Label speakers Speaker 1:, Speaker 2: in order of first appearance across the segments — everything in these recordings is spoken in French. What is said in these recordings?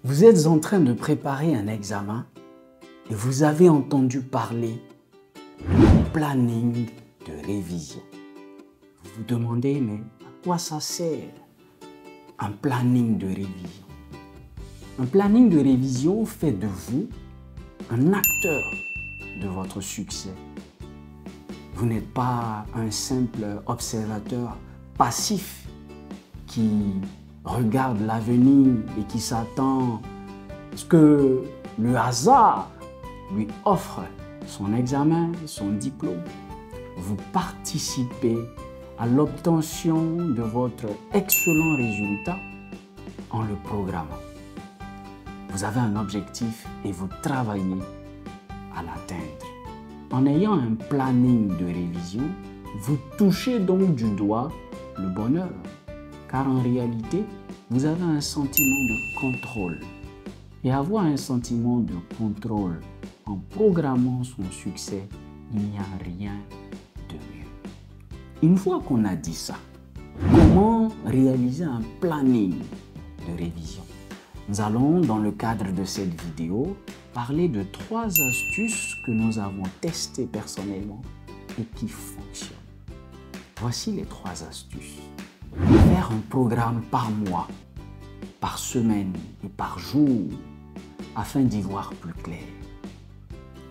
Speaker 1: Vous êtes en train de préparer un examen et vous avez entendu parler du planning de révision. Vous vous demandez, mais à quoi ça sert un planning de révision? Un planning de révision fait de vous un acteur de votre succès. Vous n'êtes pas un simple observateur passif qui regarde l'avenir et qui s'attend à ce que le hasard lui offre son examen, son diplôme. Vous participez à l'obtention de votre excellent résultat en le programmant. Vous avez un objectif et vous travaillez à l'atteindre. En ayant un planning de révision, vous touchez donc du doigt le bonheur, car en réalité, vous avez un sentiment de contrôle. Et avoir un sentiment de contrôle en programmant son succès, il n'y a rien de mieux. Une fois qu'on a dit ça, comment réaliser un planning de révision? Nous allons, dans le cadre de cette vidéo, parler de 3 astuces que nous avons testées personnellement et qui fonctionnent. Voici les 3 astuces. Faire un programme par mois, par semaine et par jour, afin d'y voir plus clair.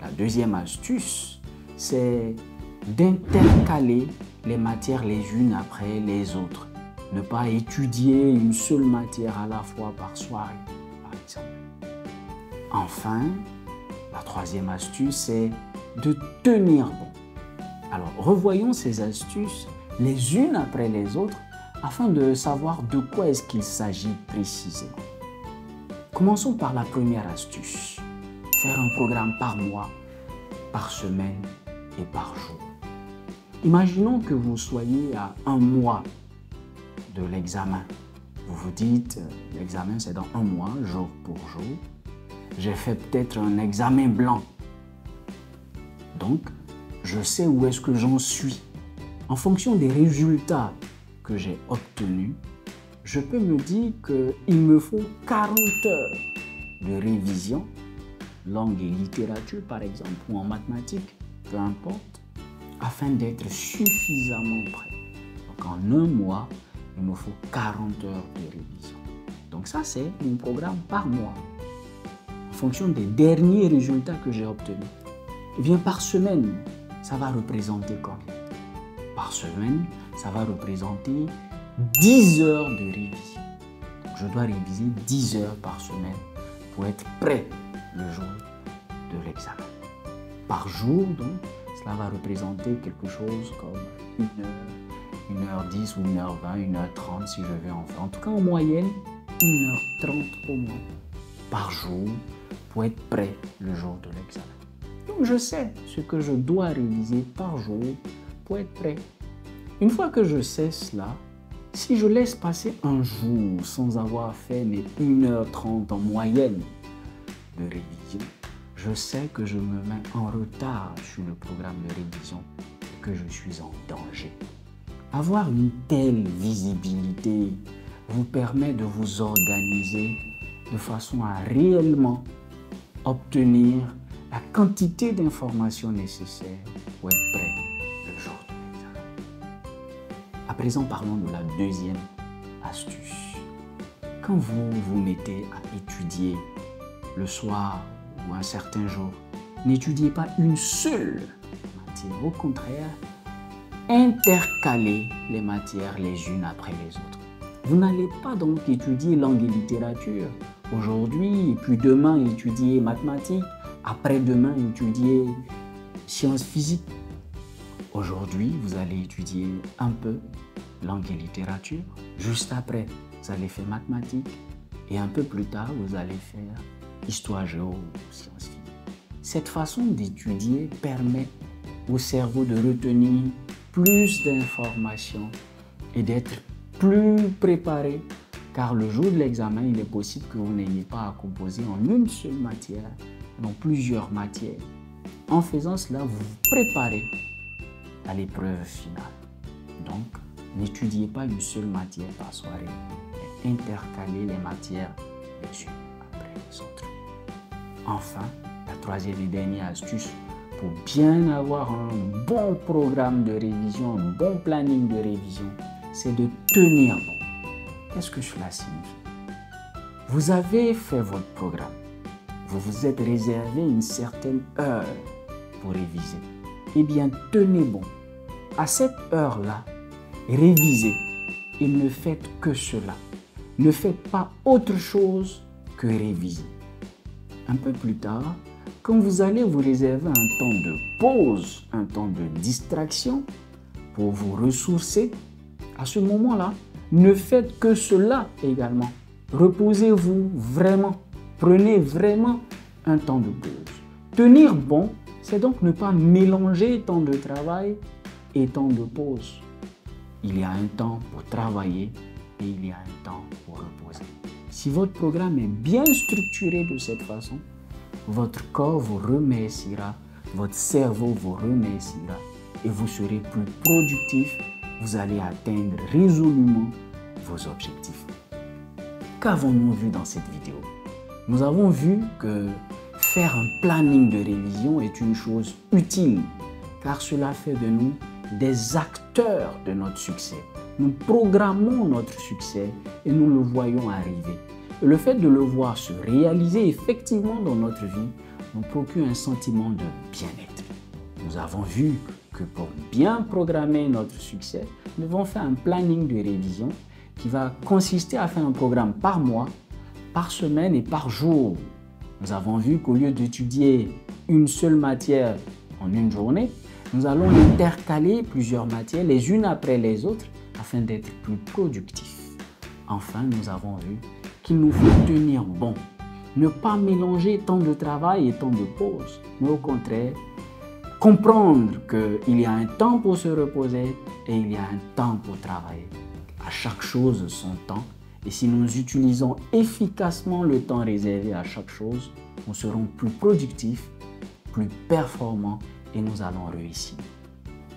Speaker 1: La deuxième astuce, c'est d'intercaler les matières les unes après les autres. Ne pas étudier une seule matière à la fois par soirée, par exemple. Enfin, la troisième astuce, c'est de tenir bon. Alors, revoyons ces astuces les unes après les autres afin de savoir de quoi est-ce qu'il s'agit précisément. Commençons par la première astuce. Faire un programme par mois, par semaine et par jour. Imaginons que vous soyez à un mois de l'examen. Vous vous dites, l'examen c'est dans un mois, jour pour jour. J'ai fait peut-être un examen blanc. Donc, je sais où est-ce que j'en suis. En fonction des résultats que j'ai obtenus, je peux me dire qu'il me faut 40 heures de révision, langue et littérature par exemple, ou en mathématiques, peu importe, afin d'être suffisamment prêt. Donc en un mois, il me faut 40 heures de révision. Donc ça, c'est mon programme par mois, en fonction des derniers résultats que j'ai obtenus. Et bien par semaine, ça va représenter combien? Par semaine, ça va représenter 10 heures de révision. Donc, je dois réviser 10 heures par semaine pour être prêt le jour de l'examen. Par jour, donc, cela va représenter quelque chose comme 1h10 ou 1h20, 1h30 si je vais en faire. En tout cas, en moyenne, 1h30 au moins par jour pour être prêt le jour de l'examen. Donc, je sais ce que je dois réviser par jour pour être prêt. Une fois que je sais cela, si je laisse passer un jour sans avoir fait mes 1h30 en moyenne de révision, je sais que je me mets en retard sur le programme de révision et que je suis en danger. Avoir une telle visibilité vous permet de vous organiser de façon à réellement obtenir la quantité d'informations nécessaires pour être prêt le jour de l'examen. À présent, parlons de la deuxième astuce. Quand vous vous mettez à étudier le soir ou un certain jour, n'étudiez pas une seule matière. Au contraire, intercalez les matières les unes après les autres. Vous n'allez pas donc étudier langue et littérature aujourd'hui, et puis demain étudier mathématiques, après-demain étudier sciences physiques. Aujourd'hui, vous allez étudier un peu langue et littérature. Juste après, vous allez faire mathématiques. Et un peu plus tard, vous allez faire histoire géo ou sciences physiques. Cette façon d'étudier permet au cerveau de retenir plus d'informations et d'être plus préparé, car le jour de l'examen, il est possible que vous n'ayez pas à composer en une seule matière, mais en plusieurs matières. En faisant cela, vous vous préparez à l'épreuve finale. Donc, n'étudiez pas une seule matière par soirée, mais intercalez les matières les unes après Enfin, la troisième et dernière astuce pour bien avoir un bon programme de révision, un bon planning de révision, c'est de tenir bon. Qu'est-ce que cela signifie? Vous avez fait votre programme. Vous vous êtes réservé une certaine heure pour réviser. Eh bien, tenez bon. À cette heure-là, révisez et ne faites que cela. Ne faites pas autre chose que réviser. Un peu plus tard, quand vous allez vous réserver un temps de pause, un temps de distraction pour vous ressourcer, à ce moment-là, ne faites que cela également. Reposez-vous vraiment. Prenez vraiment un temps de pause. Tenir bon, c'est donc ne pas mélanger temps de travail et temps de pause. Il y a un temps pour travailler et il y a un temps pour reposer. Si votre programme est bien structuré de cette façon, votre corps vous remerciera, votre cerveau vous remerciera et vous serez plus productif. Vous allez atteindre résolument vos objectifs. Qu'avons-nous vu dans cette vidéo? Nous avons vu que faire un planning de révision est une chose utile car cela fait de nous des acteurs de notre succès. Nous programmons notre succès et nous le voyons arriver. Et le fait de le voir se réaliser effectivement dans notre vie nous procure un sentiment de bien-être. Nous avons vu que pour bien programmer notre succès, nous devons faire un planning de révision qui va consister à faire un programme par mois, par semaine et par jour. Nous avons vu qu'au lieu d'étudier une seule matière en une journée, nous allons intercaler plusieurs matières les unes après les autres afin d'être plus productifs. Enfin, nous avons vu qu'il nous faut tenir bon, ne pas mélanger temps de travail et temps de pause, mais au contraire, comprendre qu'il y a un temps pour se reposer et il y a un temps pour travailler. À chaque chose son temps, et si nous utilisons efficacement le temps réservé à chaque chose, nous serons plus productifs, plus performants et nous allons réussir.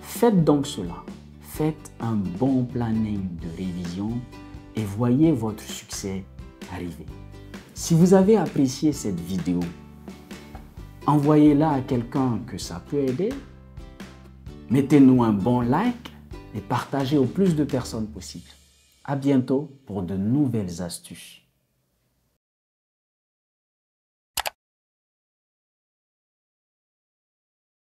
Speaker 1: Faites donc cela. Faites un bon planning de révision et voyez votre succès arriver. Si vous avez apprécié cette vidéo, envoyez-la à quelqu'un que ça peut aider. Mettez-nous un bon like et partagez au plus de personnes possible. À bientôt pour de nouvelles astuces.